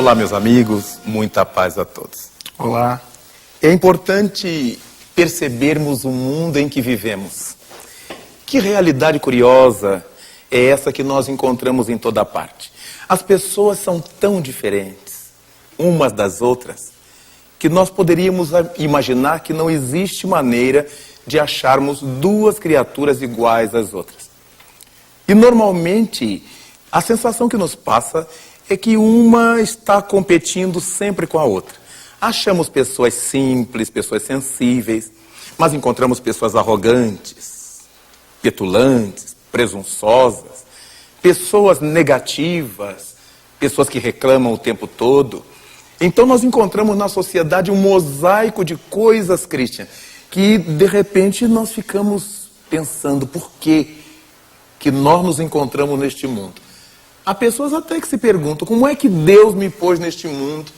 Olá, meus amigos, muita paz a todos. Olá. É importante percebermos o mundo em que vivemos. Que realidade curiosa é essa que nós encontramos em toda parte. As pessoas são tão diferentes, umas das outras, que nós poderíamos imaginar que não existe maneira de acharmos duas criaturas iguais às outras. E normalmente, a sensação que nos passa é que uma está competindo sempre com a outra. Achamos pessoas simples, pessoas sensíveis, mas encontramos pessoas arrogantes, petulantes, presunçosas, pessoas negativas, pessoas que reclamam o tempo todo. Então nós encontramos na sociedade um mosaico de coisas, Christian, que de repente nós ficamos pensando por que nós nos encontramos neste mundo. Há pessoas até que se perguntam, como é que Deus me pôs neste mundo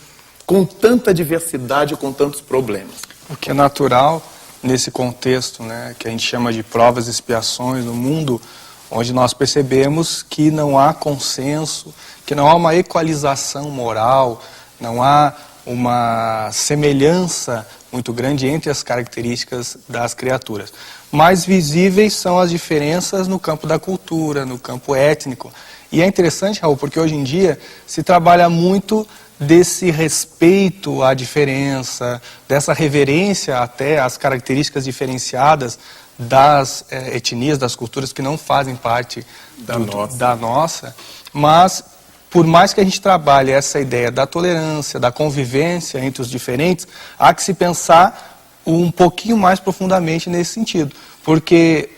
com tanta diversidade, com tantos problemas? O que é natural nesse contexto, né, que a gente chama de provas e expiações no mundo, onde nós percebemos que não há consenso, que não há uma equalização moral, não há uma semelhança muito grande entre as características das criaturas. Mais visíveis são as diferenças no campo da cultura, no campo étnico. E é interessante, Raul, porque hoje em dia se trabalha muito desse respeito à diferença, dessa reverência até às características diferenciadas das etnias, das culturas que não fazem parte da nossa. Mas, por mais que a gente trabalhe essa ideia da tolerância, da convivência entre os diferentes, há que se pensar um pouquinho mais profundamente nesse sentido. Porque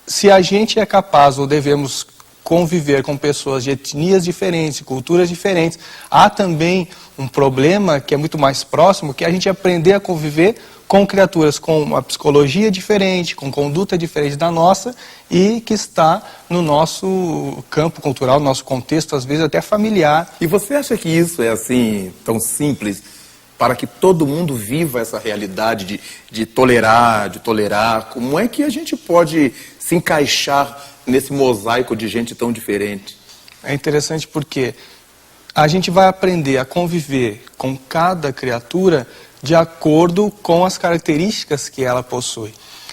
se a gente é capaz ou devemos conviver com pessoas de etnias diferentes, de culturas diferentes, há também um problema que é muito mais próximo, que é a gente aprender a conviver com criaturas com uma psicologia diferente, com conduta diferente da nossa e que está no nosso campo cultural, no nosso contexto, às vezes até familiar. E você acha que isso é assim, tão simples, para que todo mundo viva essa realidade de tolerar, de tolerar? Como é que a gente pode se encaixar nesse mosaico de gente tão diferente? É interessante porque a gente vai aprender a conviver com cada criatura de acordo com as características que ela possui.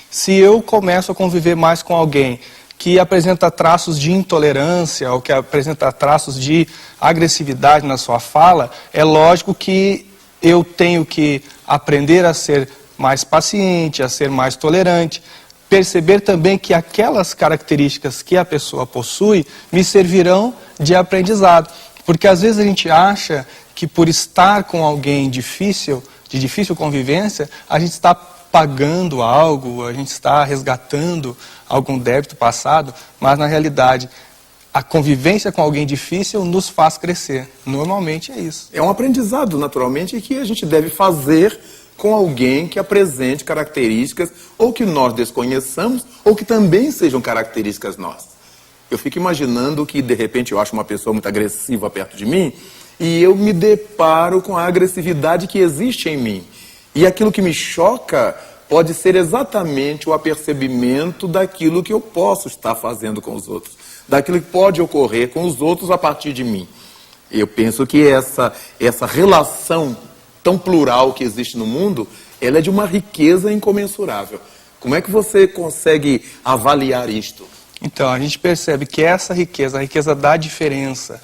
Se eu começo a conviver mais com alguém que apresenta traços de intolerância ou que apresenta traços de agressividade na sua fala, é lógico que eu tenho que aprender a ser mais paciente, a ser mais tolerante, perceber também que aquelas características que a pessoa possui me servirão de aprendizado. Porque às vezes a gente acha que por estar com alguém de difícil convivência, a gente está pagando algo, a gente está resgatando algum débito passado, mas na realidade a convivência com alguém difícil nos faz crescer. Normalmente é isso. É um aprendizado, naturalmente, que a gente deve fazer com alguém que apresente características ou que nós desconheçamos ou que também sejam características nossas. Eu fico imaginando que, de repente, eu acho uma pessoa muito agressiva perto de mim e eu me deparo com a agressividade que existe em mim. E aquilo que me choca pode ser exatamente o apercebimento daquilo que eu posso estar fazendo com os outros, daquilo que pode ocorrer com os outros a partir de mim. Eu penso que essa relação tão plural que existe no mundo, ela é de uma riqueza incomensurável. Como é que você consegue avaliar isto? Então, a gente percebe que essa riqueza, a riqueza da diferença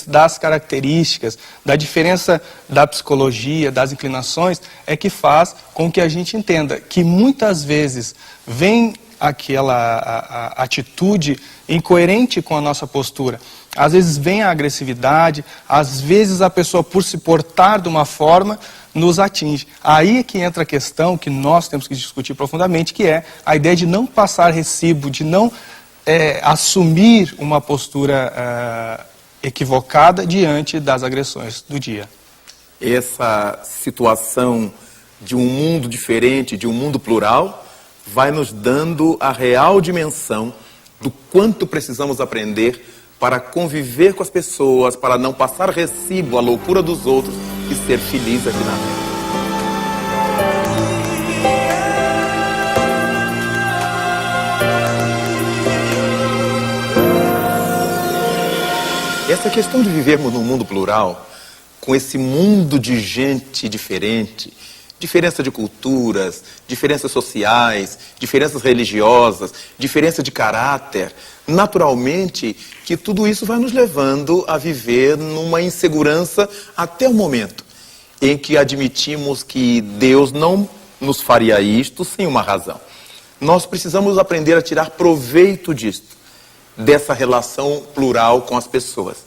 das características, da diferença da psicologia, das inclinações, é que faz com que a gente entenda que muitas vezes vem aquela atitude incoerente com a nossa postura. Às vezes vem a agressividade, às vezes a pessoa, por se portar de uma forma, nos atinge. Aí é que entra a questão que nós temos que discutir profundamente, que é a ideia de não passar recibo, de não assumir uma postura equivocada diante das agressões do dia. Essa situação de um mundo diferente, de um mundo plural, vai nos dando a real dimensão do quanto precisamos aprender para conviver com as pessoas, para não passar recibo à loucura dos outros e ser feliz aqui na terra. Essa questão de vivermos num mundo plural com esse mundo de gente diferente, diferença de culturas, diferenças sociais, diferenças religiosas, diferença de caráter, naturalmente que tudo isso vai nos levando a viver numa insegurança até o momento em que admitimos que Deus não nos faria isto sem uma razão. Nós precisamos aprender a tirar proveito disto, dessa relação plural com as pessoas.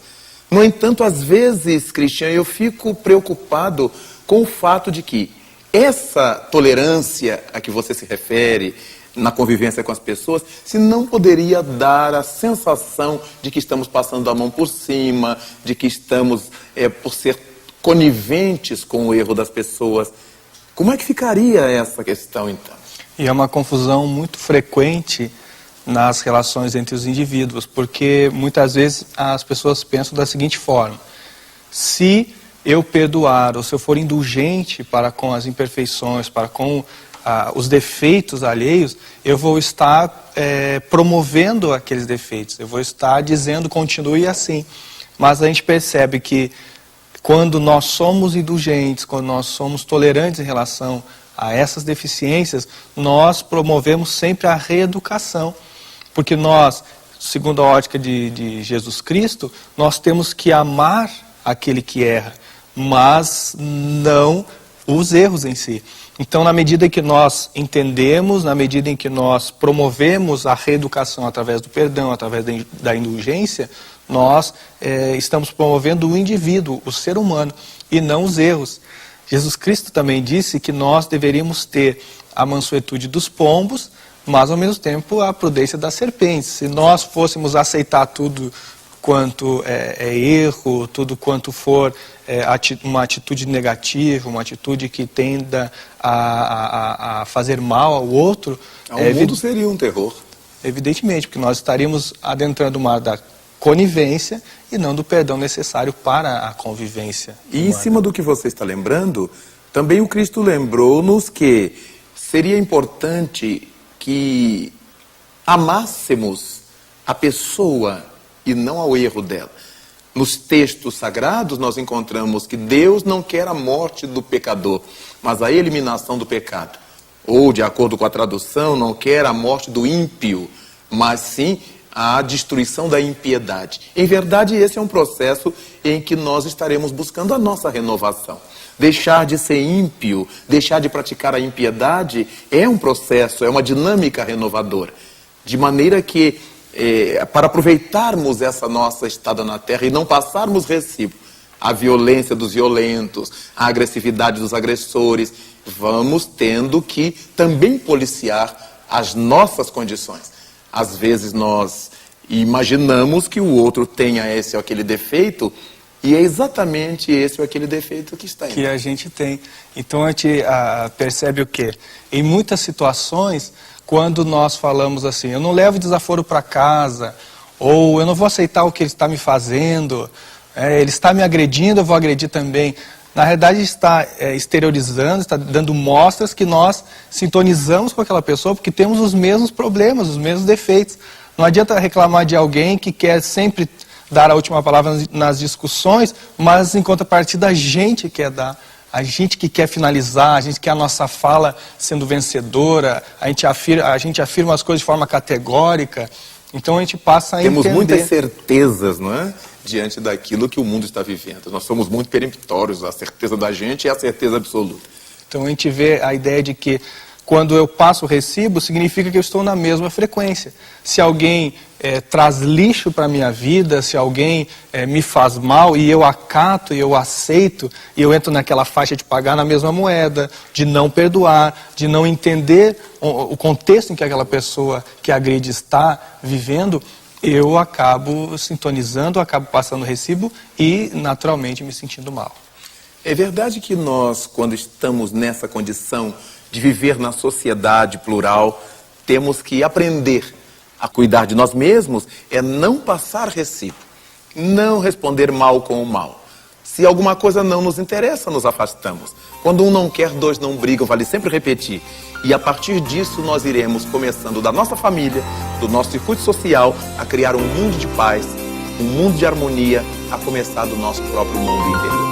No entanto, às vezes, Cristian, eu fico preocupado com o fato de que essa tolerância a que você se refere na convivência com as pessoas, se não poderia dar a sensação de que estamos passando a mão por cima, de que estamos, por ser coniventes com o erro das pessoas. Como é que ficaria essa questão, então? E é uma confusão muito frequente nas relações entre os indivíduos, porque muitas vezes as pessoas pensam da seguinte forma: se eu perdoar, ou se eu for indulgente para com as imperfeições, para com os defeitos alheios, eu vou estar promovendo aqueles defeitos, eu vou estar dizendo continue assim. Mas a gente percebe que quando nós somos indulgentes, quando nós somos tolerantes em relação a essas deficiências, nós promovemos sempre a reeducação. Porque nós, segundo a ótica de Jesus Cristo, nós temos que amar aquele que erra, mas não os erros em si. Então, na medida em que nós entendemos, na medida em que nós promovemos a reeducação através do perdão, através da indulgência, nós estamos promovendo o indivíduo, o ser humano, e não os erros. Jesus Cristo também disse que nós deveríamos ter a mansuetude dos pombos, mas ao mesmo tempo a prudência das serpentes. Se nós fôssemos aceitar tudo quanto é erro, tudo quanto for uma atitude negativa, uma atitude que tenda a fazer mal ao outro... O mundo seria um terror. Evidentemente, porque nós estaríamos adentrando o mar da conivência e não do perdão necessário para a convivência. E em cima do que você está lembrando, também o Cristo lembrou-nos que seria importante que amássemos a pessoa e não ao erro dela. Nos textos sagrados nós encontramos que Deus não quer a morte do pecador, mas a eliminação do pecado. Ou, de acordo com a tradução, não quer a morte do ímpio, mas sim a destruição da impiedade. Em verdade, esse é um processo em que nós estaremos buscando a nossa renovação. Deixar de ser ímpio, deixar de praticar a impiedade é um processo, é uma dinâmica renovadora. De maneira que, para aproveitarmos essa nossa estada na terra e não passarmos recibo à violência dos violentos, à agressividade dos agressores, vamos tendo que também policiar as nossas condições. Às vezes nós imaginamos que o outro tenha esse ou aquele defeito, e é exatamente esse ou aquele defeito que está em que a gente tem. Então a gente percebe o quê? Em muitas situações, quando nós falamos assim, eu não levo desaforo para casa, ou eu não vou aceitar o que ele está me fazendo, ele está me agredindo, eu vou agredir também. Na realidade está exteriorizando, está dando mostras que nós sintonizamos com aquela pessoa porque temos os mesmos problemas, os mesmos defeitos. Não adianta reclamar de alguém que quer sempre dar a última palavra nas discussões, mas em contrapartida a gente quer dar, a gente que quer finalizar, a gente quer a nossa fala sendo vencedora, a gente afirma as coisas de forma categórica. Então a gente passa a entender. Temos muitas certezas, não é? Diante daquilo que o mundo está vivendo. Nós somos muito peremptórios, a certeza da gente é a certeza absoluta. Então a gente vê a ideia de que quando eu passo o recibo, significa que eu estou na mesma frequência. Se alguém traz lixo para a minha vida, se alguém me faz mal e eu acato e eu aceito, e eu entro naquela faixa de pagar na mesma moeda, de não perdoar, de não entender o contexto em que aquela pessoa que agride está vivendo, eu acabo sintonizando, acabo passando o recibo e naturalmente me sentindo mal. É verdade que nós, quando estamos nessa condição de viver na sociedade plural, temos que aprender a cuidar de nós mesmos, é não passar recibo, não responder mal com o mal. Se alguma coisa não nos interessa, nos afastamos. Quando um não quer, dois não brigam, vale sempre repetir. E a partir disso nós iremos, começando da nossa família, do nosso circuito social, a criar um mundo de paz, um mundo de harmonia, a começar do nosso próprio mundo interior.